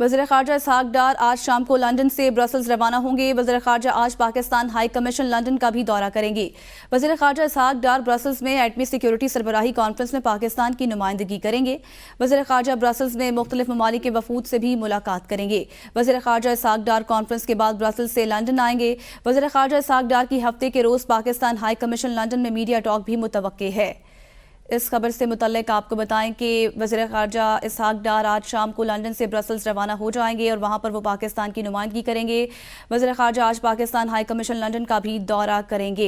वज़ीर ख़ारजा इसहाक़ डार आज शाम को लंदन से ब्रसल्स रवाना होंगे। वज़ीर ख़ारजा आज पाकिस्तान हाई कमीशन लंदन का भी दौरा करेंगे। वज़ीर ख़ारजा इसहाक़ डार ब्रसल्स में एटमी सिक्योरिटी सरबराही कॉन्फ्रेंस में पाकिस्तान की नुमाइंदगी करेंगे। वज़ीर ख़ारजा ब्रसल्स में मुख्तलिफ ममालिक के वफूद से भी मुलाकात करेंगे। वज़ीर ख़ारजा इसहाक़ डार कॉन्फ्रेंस के बाद ब्रसल्स से लंदन आएंगे। वज़ीर ख़ारजा इसहाक़ डार की हफ्ते के रोज़ पाकिस्तान हाई कमीशन लंदन में मीडिया टॉक भी मुतवक्के है। इस खबर से मुतल्लिक आपको बताएं कि वज़ीर ख़ारजा इसहाक़ डार आज शाम को लंदन से ब्रसल्स रवाना हो जाएंगे और वहां पर वो पाकिस्तान की नुमाइंदगी करेंगे। वज़ीर ख़ारजा आज पाकिस्तान हाई कमीशन लंदन का भी दौरा करेंगे।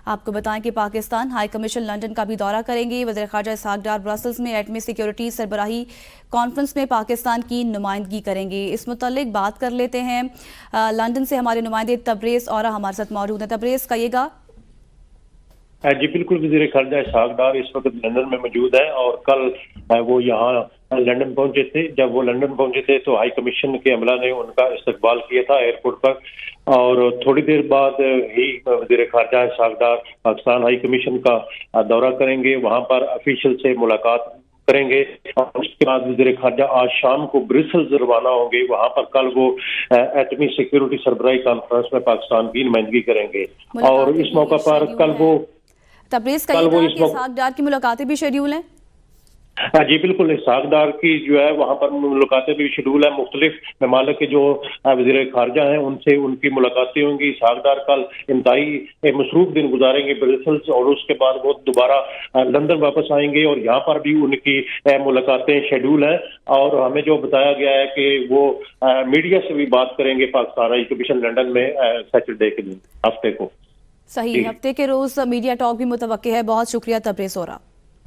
आपको बताएं कि पाकिस्तान हाई कमीशन लंदन का भी दौरा करेंगे। वज़ीर ख़ारजा इसहाक़ डार ब्रसल्स में एटमी सिक्योरिटी सरबराही कॉन्फ्रेंस में पाकिस्तान की नुमाइंदगी करेंगे। इस मुतल्लिक बात कर लेते हैं। लंदन से हमारे नुमाइंदे तबरेज़ औरा हमारे साथ मौजूद हैं। तबरेज़, कहिएगा। जी बिल्कुल, वज़ीर ख़ारजा इसहाक़ डार इस वक्त लंदन में मौजूद है और कल वो यहाँ लंदन पहुंचे थे। जब वो लंदन पहुंचे थे तो हाई कमीशन के अमला ने उनका इस्तकबाल किया था एयरपोर्ट पर और थोड़ी देर बाद ही वज़ीर ख़ारजा इसहाक़ डार पाकिस्तान हाई कमीशन का दौरा करेंगे, वहाँ पर ऑफिशियल से मुलाकात करेंगे और उसके बाद वज़ीर ख़ारजा आज शाम को ब्रसल्स रवाना होंगे। वहाँ पर कल वो एटमी सिक्योरिटी सरबराही कॉन्फ्रेंस में पाकिस्तान की नुमाइंदगी करेंगे और इस मौका पर कल वो तबरेज़, कहिएगा कि इसहाक़ डार की मुलाकातें भी शेड्यूल हैं। जी बिल्कुल, इसहाक़ डार की जो है वहाँ पर मुलाकातें भी शेड्यूल है। मुख्तलिफ ममालिक के जो वज़ीर ख़ारजा हैं उनसे उनकी मुलाकातें होंगी। इसहाक़ डार कल इंतहाई मसरूफ़ दिन गुजारेंगे ब्रसल्स और उसके बाद वो दोबारा लंदन वापस आएंगे और यहाँ पर भी उनकी मुलाकातें शेड्यूल हैं और हमें जो बताया गया है कि वो मीडिया से भी बात करेंगे पाकिस्तान हाई कमीशन लंदन में सैटरडे के दिन, हफ्ते को। सही, हफ्ते के रोज मीडिया टॉक भी मुतवक्के है। बहुत शुक्रिया तबरेज़ औरा।